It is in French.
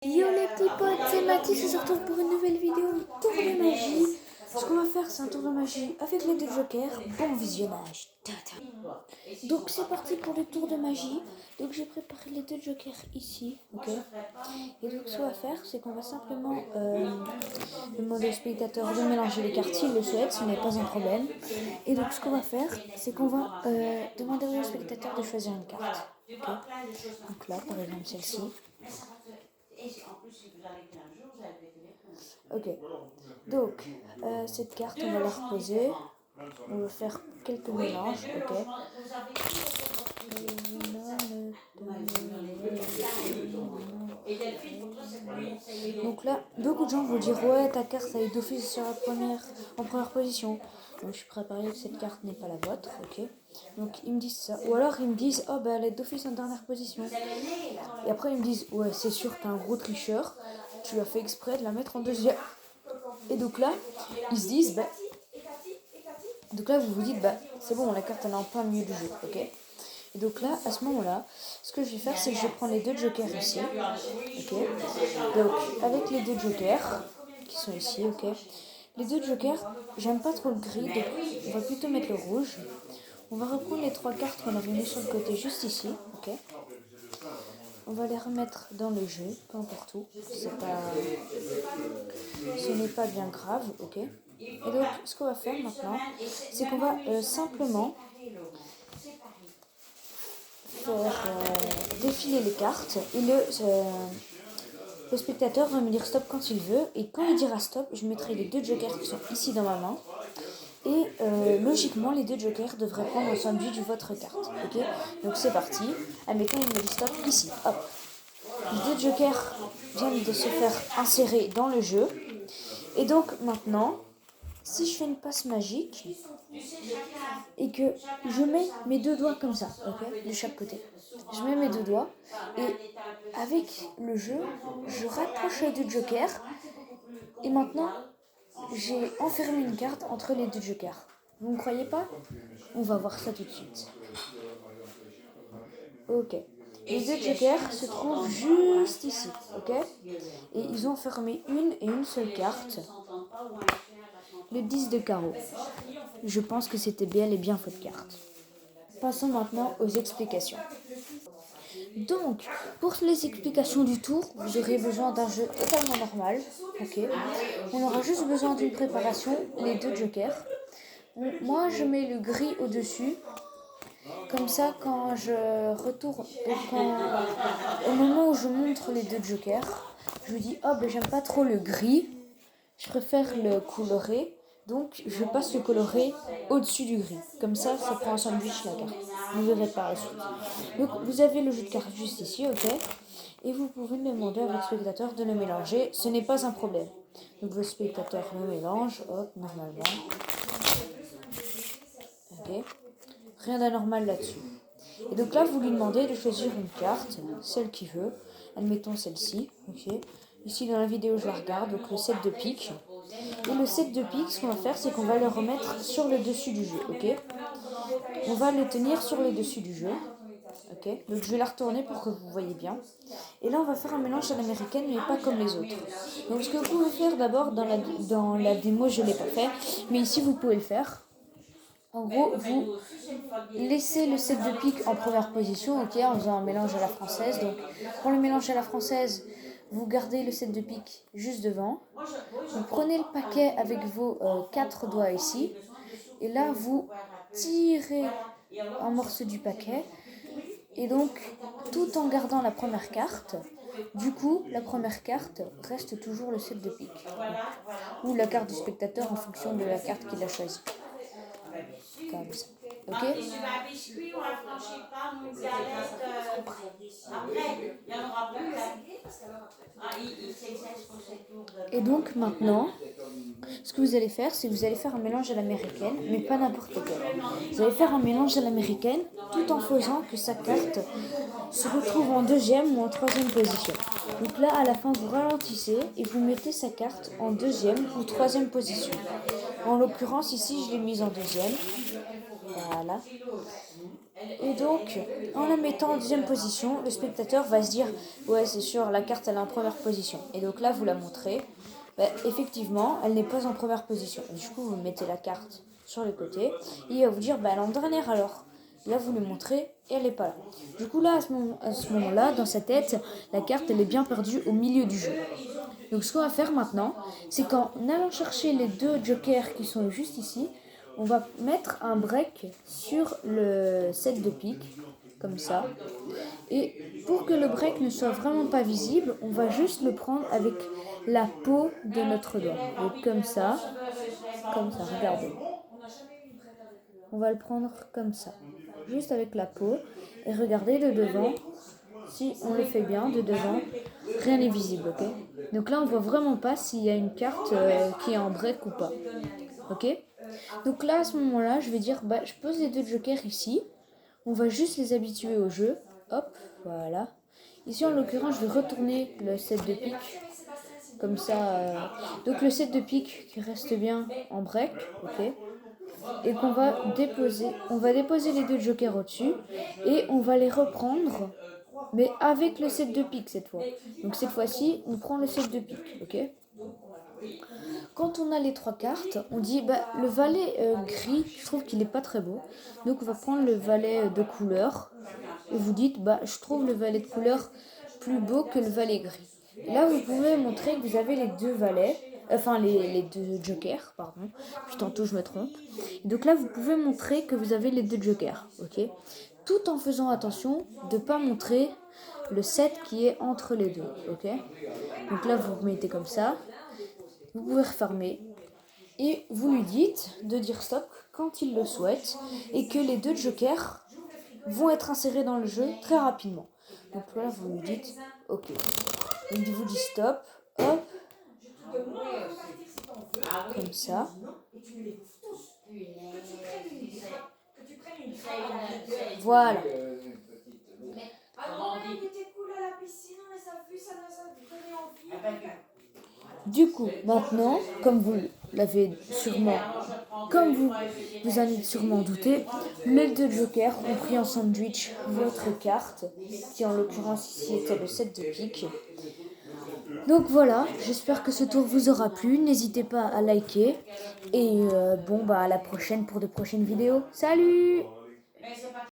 Yo les petits potes, c'est Mathis, on se retrouve pour une nouvelle vidéo, un tour de magie. Ce qu'on va faire, c'est un tour de magie avec les deux jokers. Bon visionnage. Tata. Donc c'est parti pour le tour de magie. Donc j'ai préparé les deux jokers ici, ok. Et donc ce qu'on va faire, c'est qu'on va simplement demander au spectateur de mélanger les cartes s'il le souhaite, ce n'est pas un problème. Et donc ce qu'on va faire, c'est qu'on va demander au spectateur de choisir une carte. Ok. Donc là, par exemple celle-ci. Ok, donc cette carte on va la reposer, on va faire quelques mélanges, ok. Donc là, beaucoup de gens vont dire ouais ta carte elle est d'office sur en première position. Donc je suis prêt à parier que cette carte n'est pas la vôtre, ok. Donc ils me disent ça, ou alors ils me disent oh bah elle est d'office en dernière position. Et après ils me disent ouais c'est sûr t'es un gros tricheur, tu as fait exprès de la mettre en deuxième. Et donc là, ils se disent, bah, donc là vous vous dites, bah, c'est bon, la carte elle est en plein milieu du jeu, ok. Et donc là, à ce moment-là, ce que je vais faire, c'est que je vais prendre les deux jokers ici, ok. Donc avec les deux jokers qui sont ici, ok. Les deux jokers, j'aime pas trop le gris, donc on va plutôt mettre le rouge. On va reprendre les trois cartes qu'on avait mis sur le côté juste ici, ok. On va les remettre dans le jeu, peu importe où. Ce n'est pas bien grave, ok. Et donc, ce qu'on va faire maintenant, c'est qu'on va simplement faire défiler les cartes et le spectateur va me dire stop quand il veut. Et quand il dira stop, je mettrai les deux jokers qui sont ici dans ma main. Et logiquement, les deux jokers devraient prendre ensemble du votre carte, ok. Donc c'est parti. Admettons, il me dit stop ici, hop. Les deux jokers viennent de se faire insérer dans le jeu. Et donc maintenant, si je fais une passe magique et que je mets mes deux doigts comme ça, ok, de chaque côté. Je mets mes deux doigts et avec le jeu, je rapproche les deux jokers et maintenant j'ai enfermé une carte entre les deux jokers. Vous ne croyez pas? On va voir ça tout de suite. Ok. Les deux jokers se trouvent juste ici, ok. Et ils ont fermé une et une seule carte. Le 10 de carreau. Je pense que c'était bel et bien votre carte. Passons maintenant aux explications. Donc, pour les explications du tour, vous aurez besoin d'un jeu totalement normal. Ok. On aura juste besoin d'une préparation, les deux jokers. Moi, je mets le gris au-dessus. Comme ça, quand je retourne, au moment où je montre les deux jokers, je vous dis oh ben j'aime pas trop le gris, je préfère le coloré, donc je passe le coloré au-dessus du gris. Comme ça prend un sandwich la carte. Vous verrez par la suite. Donc vous avez le jeu de cartes juste ici, ok. Et vous pouvez demander à votre spectateur de le mélanger, ce n'est pas un problème. Donc votre spectateur le mélange, hop, normalement. Ok. Rien d'anormal là-dessus. Et donc là, vous lui demandez de choisir une carte, celle qu'il veut. Admettons celle-ci, ok. Ici dans la vidéo, je la regarde, donc le 7 de pique. Et le 7 de pique, ce qu'on va faire, c'est qu'on va le remettre sur le dessus du jeu, ok. On va le tenir sur le dessus du jeu, ok. Donc je vais la retourner pour que vous voyez bien. Et là, on va faire un mélange à l'américaine, mais pas comme les autres. Donc ce que vous pouvez faire d'abord, dans la démo, je ne l'ai pas fait, mais ici, vous pouvez le faire. En gros, vous laissez le 7 de pique en première position, ok, en faisant un mélange à la française. Donc, pour le mélange à la française, vous gardez le 7 de pique juste devant. Vous prenez le paquet avec vos 4 doigts ici. Et là, vous tirez un morceau du paquet. Et donc, tout en gardant la première carte, du coup, la première carte reste toujours le 7 de pique. Ou la carte du spectateur en fonction de la carte qu'il a choisie. Comme ça. Ok. Et donc maintenant, ce que vous allez faire, c'est que vous allez faire un mélange à l'américaine, mais pas n'importe quel. Vous allez faire un mélange à l'américaine tout en faisant que sa carte se retrouve en deuxième ou en troisième position. Donc là, à la fin, vous ralentissez et vous mettez sa carte en deuxième ou troisième position. En l'occurrence, ici, je l'ai mise en deuxième. Voilà. Et donc, en la mettant en deuxième position, le spectateur va se dire « Ouais, c'est sûr, la carte, elle est en première position. » Et donc là, vous la montrez. Effectivement, elle n'est pas en première position. Et du coup, vous mettez la carte sur le côté. Et il va vous dire « Elle est en dernière alors. » Là, vous lui montrez et elle n'est pas là. Du coup, là, à ce moment-là, dans sa tête, la carte, elle est bien perdue au milieu du jeu. Donc, ce qu'on va faire maintenant, c'est qu'en allant chercher les deux jokers qui sont juste ici, on va mettre un break sur le set de pique, comme ça. Et pour que le break ne soit vraiment pas visible, on va juste le prendre avec la peau de notre doigt. Donc comme ça, regardez. On va le prendre comme ça, juste avec la peau. Et regardez le devant, si on le fait bien, de devant, rien n'est visible, ok? Donc là, on voit vraiment pas s'il y a une carte qui est en break ou pas, ok? Donc là, à ce moment-là, je vais dire, je pose les deux jokers ici. On va juste les habituer au jeu. Hop, voilà. Ici, en l'occurrence, je vais retourner le set de pique. Comme ça. Donc le set de pique qui reste bien en break, ok. Et qu'on va déposer. On va déposer les deux jokers au-dessus. Et on va les reprendre. Mais avec le set de pique cette fois. Donc cette fois-ci, on prend le set de pique, ok. Quand on a les trois cartes, on dit le valet gris, je trouve qu'il n'est pas très beau. Donc on va prendre le valet de couleur. Et vous dites, je trouve le valet de couleur plus beau que le valet gris. Et là, vous pouvez montrer que vous avez les deux valets, les deux jokers, pardon. Puis tantôt, je me trompe. Et donc là, vous pouvez montrer que vous avez les deux jokers, ok. Tout en faisant attention de ne pas montrer le 7 qui est entre les deux, ok. Donc là, vous mettez comme ça. Vous pouvez refermer et vous lui dites de dire stop quand il le souhaite et que les deux jokers vont être insérés dans le jeu très rapidement. Donc là, vous lui dites ok. Il vous dit stop, hop, comme ça. Voilà. Du coup, maintenant, comme vous en êtes sûrement douté, les deux jokers ont pris en sandwich votre carte, qui en l'occurrence ici était le 7 de pique. Donc voilà, j'espère que ce tour vous aura plu. N'hésitez pas à liker. Et à la prochaine pour de prochaines vidéos. Salut!